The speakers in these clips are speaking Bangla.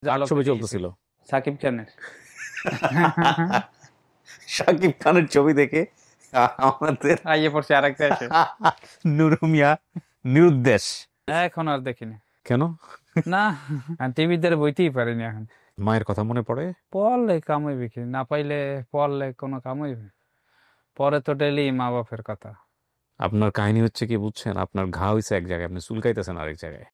কার ছবি চলতেছিল? সাকিব খানের। শাকিব খানের ছবি দেখে আমাদের আইয়ে পড়ছে আরেকটা এসে। নুরু মিয়া নিরুদ্দেশ। এখন আর দেখিনি। কেন? না, টিভিতে বইতেই পারিনি এখন। মায়ের কথা মনে পড়ে? পড়লে কামাইবে কি, না পাইলে পড়লে কোনো কামাইবে? পরে তো ডেলি মা বাপের কথা। আপনার কাহিনী হচ্ছে কি বুঝছেন, আপনার ঘা হইছে এক জায়গায়, আপনি চুলকাইতেছেন আরেক জায়গায়।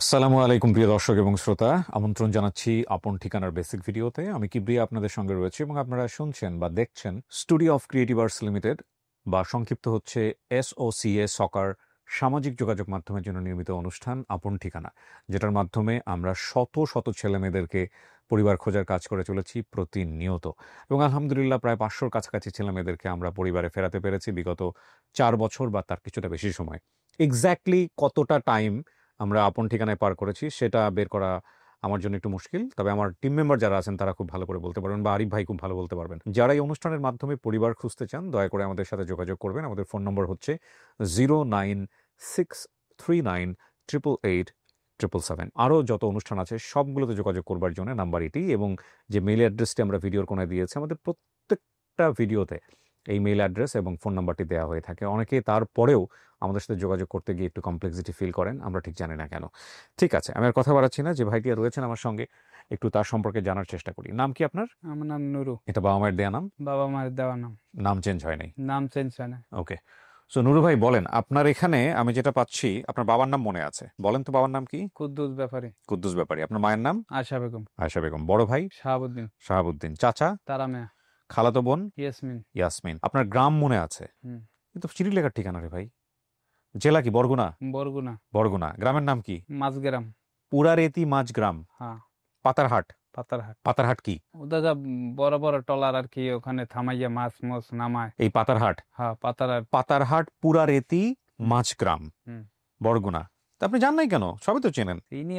আসসালামু আলাইকুম প্রিয় দর্শক এবং শ্রোতা, আমন্ত্রণ জানাচ্ছি আপন ঠিকানার বেসিক ভিডিওতে। আমি কিবরিয়া আপনাদের সঙ্গে রয়েছি এবং আপনারা শুনছেন বা দেখছেন studio of creative arts limited, বা সংক্ষিপ্ত হচ্ছে SOCA সকার, সামাজিক যোগাযোগ মাধ্যমের জন্য নির্মিত অনুষ্ঠান আপন ঠিকানা, যেটার মাধ্যমে আমরা শত শত ছেলেমেয়েদেরকে পরিবার খোঁজার কাজ করে চলেছি প্রতিনিয়ত। এবং আলহামদুলিল্লাহ প্রায় 500-র কাছাকাছি ছেলেমেয়েদেরকে আমরা পরিবারে ফেরাতে পেরেছি বিগত 4 বছর বা তার কিছুটা বেশি সময়। এক্স্যাক্টলি কতটা টাইম আমরা আপন ঠিকানায় পার করেছি সেটা বের করা আমার জন্য একটু মুশকিল, তবে আমার টিম মেম্বার যারা আছেন তারা খুব ভালো করে বলতে পারবেন, বা আরিফ ভাই খুব ভালো বলতে পারবেন। যারা এই অনুষ্ঠানের মাধ্যমে পরিবার খুঁজতে চান দয়া করে আমাদের সাথে যোগাযোগ করবেন। আমাদের ফোন নম্বর হচ্ছে 09639888777। আরও যত অনুষ্ঠান আছে সবগুলোতে যোগাযোগ করবার জন্য নাম্বার এটি, এবং যে মেইল অ্যাড্রেসটি আমরা ভিডিওর কোনায় দিয়েছি, আমাদের প্রত্যেকটা ভিডিওতে এই মেইল অ্যাড্রেস এবং ফোন নাম্বারটি দেওয়া হয়ে থাকে। অনেকে তারপরেও আমাদের সাথে যোগাযোগ করতে গিয়ে একটু কমপ্লেক্সিটি ফিল করেন, আমরা ঠিক জানি না কেন। ঠিক আছে, আমি আর কথা বাড়াচ্ছি না, যে ভাইটি রয়েছেন আমার সঙ্গে একটু তার সম্পর্কে জানার চেষ্টা করি। নাম কি আপনার? আমার নাম নুরু। এটা বাবা মায়ের দেয়া নাম? বাবা মায়ের দেওয়া নাম। নাম চেঞ্জ হয় নাই? নাম চেঞ্জ হয় না। ওকে। সো নুরু ভাই বলেন, আপনার এখানে আমি যেটা পাচ্ছি আপনার বাবার নাম মনে আছে, বলেন তো বাবার নাম কি? কুদ্দুস ব্যাপারী। কুদ্দুস ব্যাপারী। আপনার মায়ের নাম? আশা বেগম। আয়েশা বেগম। বড় ভাই? শাহাবুদ্দিন। শাহাবুদ্দিন। চাচা? তারা মেয়া। খালাতো বোন? ইয়াসমিন। ইয়াসমিন। আপনার গ্রাম মনে আছে? হুম। কিন্তু চিঠিলেখার ঠিকানা রে ভাই। জেলা কি বরগুনা? বরগুনা। বরগুনা। গ্রামের নাম কি? মাঝগ্রাম। পুরারেতি মাঝগ্রাম। হ্যাঁ। পাতারহাট। পাতারহাট। পাতারহাট কি? ওদের যা বড় বড় টলার আর কি, ওখানে থামাইয়া মাছ মাছ নামায়। এই পাতারহাট? হ্যাঁ, পাতারহাট। পাতারহাট পুরারেতি মাঝগ্রাম, হুম। বরগুনা। তা আপনি জান নাই কেন? সবই তো চেনেন। তিনি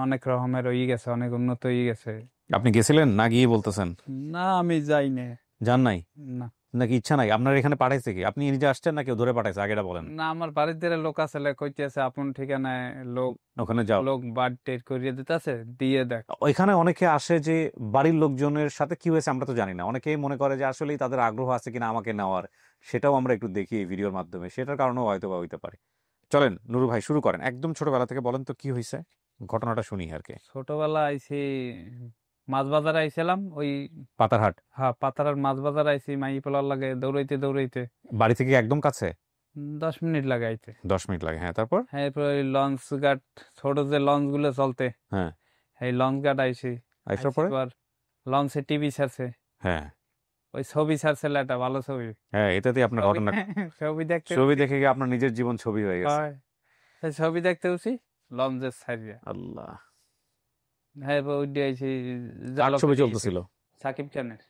অনেক রকমের হয়ে গেছে, অনেক উন্নত হয়ে গেছে। আপনি গেছিলেন না গিয়ে বলতেছেন? না, আমি যাই না। জান নাই না, নাকি ইচ্ছা নাই? আপনার এখানে পাঠাইছে কি? আপনি নিজে আসছেন না কেউ ধরে পাঠাইছে? আগেটা বলেন। না, আমার বাড়িতে লোক আছে, কইতেছে আপন ঠিকানায় লোক ওখানে যাও। লোক বাড়ি টের করিয়ে দিতেছে, দিয়ে দেখ। ওইখানে অনেকে আসে যে বাড়ির লোকজনের সাথে কি হয়েছে আমরা তো জানি না, অনেকেই মনে করে যে আসলেই তাদের আগ্রহ আছে কিনা আমাকে নেওয়ার, সেটাও আমরা একটু দেখি এই ভিডিওর মাধ্যমে, সেটার কারণেও হয়তো বা হইতে পারে। চলেন নুরু ভাই শুরু করেন, একদম ছোটবেলা থেকে বলেন তো কি হয়েছে, ঘটনাটা শুনি আর কি। ছোটবেলা আইছি, মাছ বাজারে আইছিলাম ওই। পাতারহাট? হ্যাঁ, পাতারার মাছ বাজার আইছি, মাই পোলার লাগে দৌড়াইতে দৌড়াইতে। বাড়ি থেকে একদম কাছে? 10 মিনিট লাগে আইতে। 10 মিনিট লাগে, হ্যাঁ তারপর? হ্যাঁ, এরপর ওই লঞ্চ ঘাট, ছোট যে লঞ্চ গুলো চলতে, হ্যাঁ। এই লঞ্চ ঘাট আইছি। আইসার পরে? পর লঞ্চে টিভি ছাড়ছে, হ্যাঁ। ওই ছবি ছাড়ছিল, একটা ভালো ছবি। হ্যাঁ, এটাতে আপনার ঘটনা, ছবি দেখতে ছবি দেখে গিয়ে আপনার নিজের জীবন ছবি হয়ে গেছে। হয়। সেই ছবি দেখতে উঠছি লঞ্চের ছাড়িয়া। আল্লাহ। হ্যাঁ, এরপর উঠে আইছি। কার ছবি চলতেছিল? সাকিব খানের।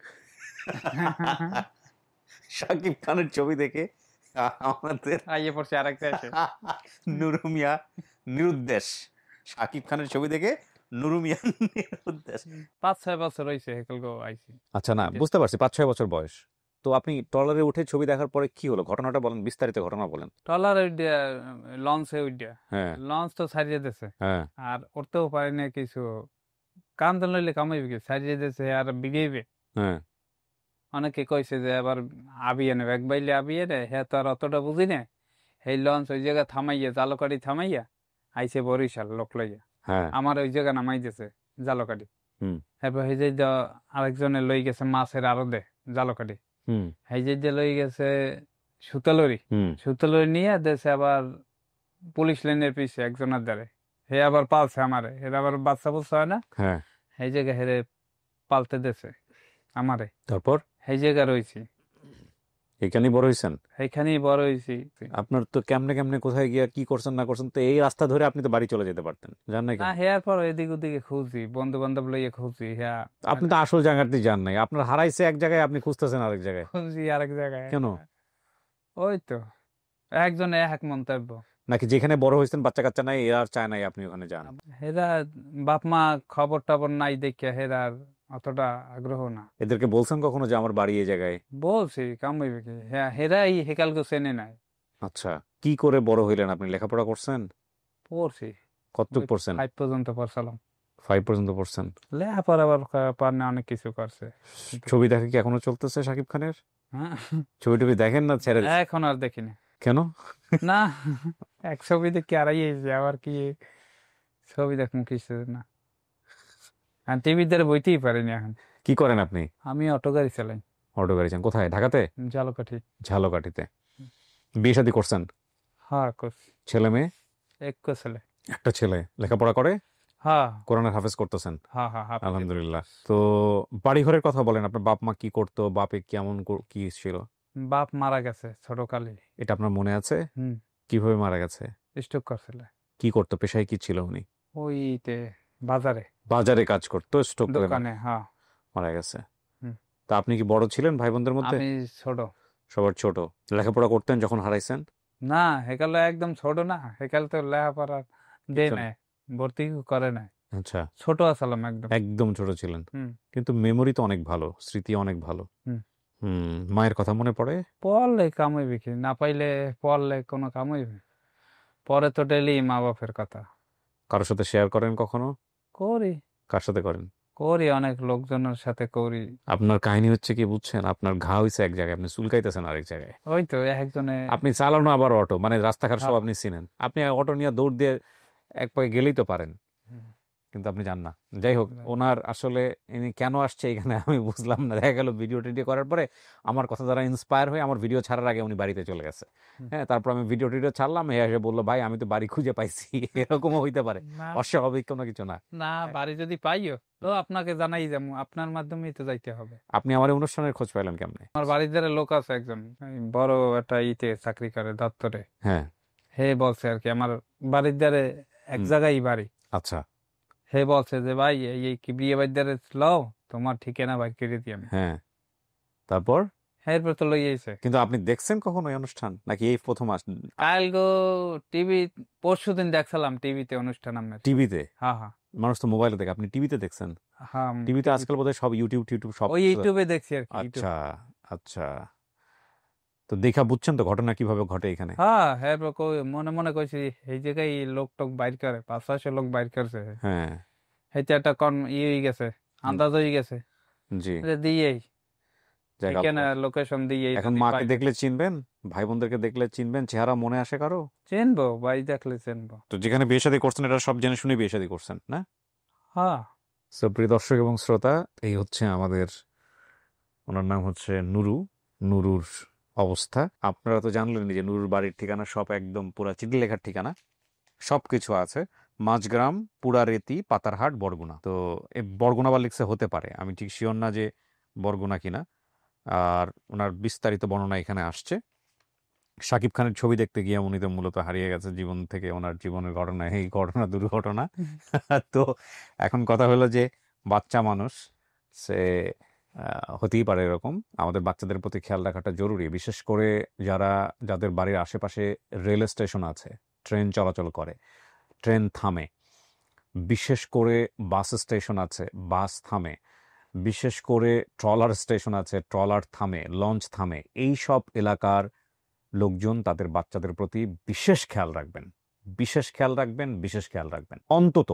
শাকিব খানের ছবি দেখে আমাদের আইয়ে পড়ছে আরেকটা এসে। নুরু মিয়া নিরুদ্দেশ। শাকিব খানের ছবি দেখে নুরু মিয়া নিরুদ্দেশ। 5-6 বছর হয়েছে হেকলগো আইছি। আচ্ছা, না বুঝতে পারছি, 5-6 বছর বয়স। তো আপনি ট্রলারে উঠে ছবি দেখার পরে কি হলো, ঘটনাটা বলেন, বিস্তারিত ঘটনা বলেন। ট্রলার উইডিয়া, লঞ্চে উইডিয়া। হ্যাঁ। লঞ্চ তো ছাড়িয়ে দিছে, হ্যাঁ। আর উঠতেও পারি না কিছু। কাম তো লইলে কামাইবে কি, ছাড়িয়ে দিছে আর বিগেইবে। হ্যাঁ। অনেকে কইছে যে আবার আবিয়ে নেবে, এক বাইলে আবিয়ে নেয়, হ্যাঁ তো আর অতটা বুঝি না। এই লঞ্চ ওই জায়গায় থামাইয়া, জালকাড়ি থামাইয়া আইছে বরিশাল লোক লইয়া। হ্যাঁ। আমার ওই জায়গা নামাই দিছে জালকাড়ি। হুম। এরপর এই যে আরেকজনে লই গেছে মাছের আড়তে জালকাড়ি। হুম। এই যে লই গেছে সুতালরি। হুম। সুতালরি নিয়ে দেশে আবার পুলিশ লাইনের পিছে একজনের দ্বারে, হে আবার পালছে আমারে, এর আবার বাচ্চা বুচ্চা হয় না। হ্যাঁ। এই জায়গায় হেরে পালতে দেছে আমারে। তারপর? এই জায়গা রয়েছি, এখানেই বড় হয়েছেন? এইখানেই বড় হয়েছি। আপনার তো কেমনে কেমনে কোথায় গিয়া কি করছেন না করছেন, তো এই রাস্তা ধরে আপনি তো বাড়ি চলে যেতে পারতেন, জান নাই না, কেন? হেয়ার পর এদিক ওদিকে খুঁজি, বন্ধু বান্ধব লইয়ে খুঁজি, হ্যাঁ আপনি তো আসল জায়গাতে যান নাই, আপনার হারাইছে এক জায়গায়, আপনি খুঁজতেছেন আরেক জায়গায়, খুঁজি আরেক জায়গায়। কেন? ওই তো একজনে এক মন্তব্য। নাকি যেখানে বড় হয়েছেন বাচ্চা কাচ্চা নাই, এরা আর চায় নাই আপনি ওখানে যান? হেরা বাপ মা খবর টবর নাই দেখে হেরার অতটা আগ্রহ না। এদেরকে বলছেন কখনো যে আমার বাড়ি এই জায়গায়? বলছি কামাইবে কি, হ্যাঁ হেরাই হেকালকে চেনে নাই। আচ্ছা, কি করে বড় হইলেন আপনি? লেখাপড়া করছেন? পড়ছি। কতটুকু পড়ছেন? 5 পর্যন্ত পড়ছিলাম। 5 পর্যন্ত পড়ছেন। লেখাপড়া আবার পারনে অনেক কিছু করছে। কিন্তু ছবি দেখা কি এখনো চলতেছে শাকিব খানের? হ্যাঁ, ছবি টবি দেখেন না ছেড়ে দিছেন? এখন আর দেখি না। কেন? না, এক ছবি দেখি আড়াইয়েছে, আবার কি ছবি দেখবো কিছু না। আর টিভির দ্বারা বইতেই পারিনি এখন। কি করেন আপনি? আমি অটো গাড়ি চালাই, অটো গাড়ি চান কোথায়? ঢাকাতে? ঝালকাঠি। ঝালকাঠিতে। বিয়ে শাদী করছেন? হ্যাঁ করছি, ছেলে মেয়ে? এক ছেলে। একটা ছেলে। লেখাপড়া করে? হ্যাঁ কোরআনের হাফেজ করতেছেন? হ্যাঁ হ্যাঁ হ্যাঁ। আলহামদুলিল্লাহ। তো বাড়ি ঘরের কথা বলেন, আপনার বাপ মা কি করতো, বাপে কেমন কি ছিল? বাপ মারা গেছে ছোটকালে। এটা আপনার মনে আছে? হুম, কিভাবে মারা গেছে? স্ট্রোক করছিল। কি করতো, পেশায় কি ছিল উনি? ওইতে বাজারে, বাজারে কাজ করতো, স্ট্রোক করে দোকানে। হ্যাঁ। মারা গেছে। হুম। তা আপনি কি বড় ছিলেন ভাই বোনদের মধ্যে? আমি ছোট। সবার ছোট। লেখাপড়া করতেন যখন হারাইছেন? না, হেকালে একদম ছোট না, হেকাল তো লেখাপড়া দেয় কিছু না। নাই, ভর্তি করে নাই। আচ্ছা, ছোট আছিলাম একদম। একদম ছোট ছিলেন। হুম কিন্তু মেমোরি তো অনেক ভালো, স্মৃতি অনেক ভালো। হুম। মায়ের কথা মনে পড়ে? পড়লে কামাইবে কি, না পাইলে পড়লে কোনো কামাইবে? পরে তো ডেলি মা বাপের কথা। কারোর সাথে শেয়ার করেন কখনো? করি, কার সাথে করেন? করি অনেক লোকজনের সাথে করি। আপনার কাহিনী হচ্ছে কি বুঝছেন, আপনার ঘা হইছে এক জায়গায়, আপনি চুলকাইতেছেন আরেক জায়গায়। ওই তো একজনে। আপনি চালানো আবার অটো, মানে রাস্তাঘাট সব হ্যাঁ। আপনি চিনেন, আপনি অটো নিয়ে দৌড় দিয়ে এক পায়ে গেলেই তো পারেন, হুম। কিন্তু আপনি জান না। যাই হোক, ওনার আসলে ইনি কেন আসছে এখানে আমি বুঝলাম না। দেখা গেল ভিডিও টিডিও করার পরে আমার কথা দ্বারা ইন্সপায়ার হয়ে আমার ভিডিও ছাড়ার আগে উনি বাড়িতে চলে গেছে। হুম। হ্যাঁ, তারপর আমি ভিডিও টিডিও ছাড়লাম, এ এসে বললো ভাই আমি তো বাড়ি খুঁজে পাইছি। এরকমও হইতে পারে, না অস্বাভাবিক কোনো কিছু না। না, বাড়ি যদি পাইও তো আপনাকে জানাই যাবো, আপনার মাধ্যমেই তো যাইতে হবে। আপনি আমার এই অনুষ্ঠানের খোঁজ পাইলেন কেমনে? আমার বাড়ির ধারে লোক আছে একজন, এই বড় একটা ইতে চাকরি করে দপ্তরে। হ্যাঁ। হে বলছে আর কি, আমার বাড়ির ধারে এক হুম। জায়গায় বাড়ি। আচ্ছা। হে বলছে যে ভাই এই কি বিয়ে বাড়ির ধারে লও, তোমার ঠিকানা বাইর করে দিই আমি। হ্যাঁ, তারপর? হ্যাঁ, এরপর তো লই আইছে। কিন্তু আপনি দেখছেন কখনো এই অনুষ্ঠান, নাকি এই প্রথম কাল গো টিভি, পরশুদিন দেখছিলাম টিভিতে অনুষ্ঠান আপনার। টিভিতে? হ্যাঁ হ্যাঁ মানুষ তো মোবাইলে দেখে, আপনি টিভিতে দেখছেন? হ্যাঁ। টিভিতে আজকাল বোধহয় সব ইউটিউব টিউটিউব সব ওই ইউটিউবে দেখছি আর কি, ইউটিউব। আচ্ছা আচ্ছা। তো দেখা বুঝছেন তো ঘটনা কিভাবে ঘটে এখানে? হ্যাঁ হ্যাঁ, মনে মনে কইছি এই জায়গায় লোক টোক বাইর করে, 500 লোক বাইর করছে। হ্যাঁ। হেতে একটা হয়ে গেছে, আন্দাজ হয়ে গেছে জি। যে দিয়েই জায়গা এখানে লোকেশন দিয়েই এখন যদি মাকে পাই। দেখলে চিনবেন, ভাই বোনদেরকে দেখলে চিনবেন, চেহারা মনে আসে কারো? চিনবো, বাড়ি দেখলে চিনবো। তো যেখানে বিয়ে শাদী করছেন এটা সব জেনে শুনে বিয়ে শাদী করছেন না? হ্যাঁ। সো প্রিয় দর্শক এবং শ্রোতা, এই হচ্ছে আমাদের, ওনার নাম হচ্ছে নুরু। নুরুর অবস্থা আপনারা তো জানলেন যে নুরুর বাড়ির ঠিকানা সব একদম পুরা চিঠি লেখার ঠিকানা, সবকিছু আছে। মাঝগ্রাম, পুরারেতি, পাতারহাট, বরগুনা। তো এই বরগুনা বা লিখছে, হতে পারে, আমি ঠিক শিওর না যে বরগুনা কিনা। আর ওনার বিস্তারিত বর্ণনা এখানে আসছে। শাকিব খানের ছবি দেখতে গিয়ে উনি তো মূলত হারিয়ে গেছে জীবন থেকে, ওনার জীবনের ঘটনা, এই ঘটনা দুর্ঘটনা। তো এখন কথা হলো যে বাচ্চা মানুষ, সে হতেই পারে এরকম। আমাদের বাচ্চাদের প্রতি খেয়াল রাখাটা জরুরি, বিশেষ করে যাদের বাড়ির আশেপাশে রেল স্টেশন আছে, ট্রেন চলাচল করে, ট্রেন থামে, বিশেষ করে বাস স্টেশন আছে, বাস থামে, বিশেষ করে ট্রলার স্টেশন আছে, ট্রলার থামে, লঞ্চ থামে। এই সব এলাকার লোকজন তাদের বাচ্চাদের প্রতি বিশেষ খেয়াল রাখবেন, বিশেষ খেয়াল রাখবেন, বিশেষ খেয়াল রাখবেন। অন্তত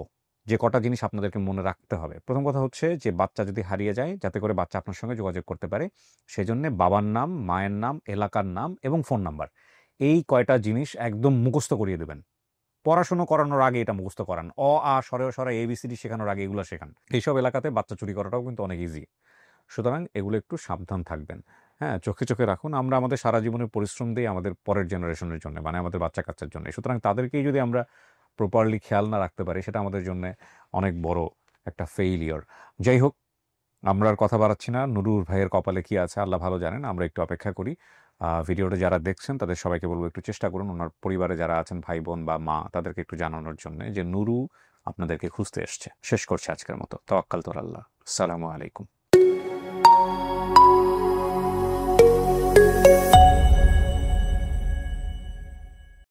যে কটা জিনিস আপনাদেরকে মনে রাখতে হবে, প্রথম কথা হচ্ছে যে বাচ্চা যদি হারিয়ে যায়, যাতে করে বাচ্চা আপনার সঙ্গে যোগাযোগ করতে পারে, সেজন্য বাবার নাম, মায়ের নাম, এলাকার নাম এবং ফোন নাম্বার, এই কয়টা জিনিস একদম মুখস্থ করিয়ে দেবেন। পড়াশুনো করানোর আগে এটা মুখস্থ করান। সরে ABCD শেখানোর আগে এগুলো শেখান। এইসব এলাকাতে বাচ্চা চুরি করাটাও কিন্তু অনেক ইজি। সুতরাং এগুলো একটু সাবধান থাকবেন। হ্যাঁ, চোখে চোখে রাখুন। আমরা আমাদের সারা জীবনের পরিশ্রম দিই আমাদের পরের জেনারেশনের জন্য, মানে আমাদের বাচ্চা কাচ্চার জন্য। সুতরাং তাদেরকেই যদি আমরা প্রপারলি খেয়াল না রাখতে পারি, সেটা আমাদের জন্য অনেক বড় একটা ফেইলিয়র। যাই হোক, আমরা আর কথা বাড়াচ্ছি না। নুরুর ভাইয়ের কপালে কি আছে আল্লাহ ভালো জানেন, আমরা একটু অপেক্ষা করি। ভিডিওটা যারা দেখছেন তাদের সবাইকে বলবো একটু চেষ্টা করুন ওনার পরিবারে যারা আছেন, ভাই বোন বা মা, তাদেরকে একটু জানানোর জন্য যে নুরু আপনাদেরকে খুঁজতে এসছে। শেষ করছে আজকের মতো। তাওয়াক্কাল তোর আল্লাহ। আসসালামু আলাইকুম।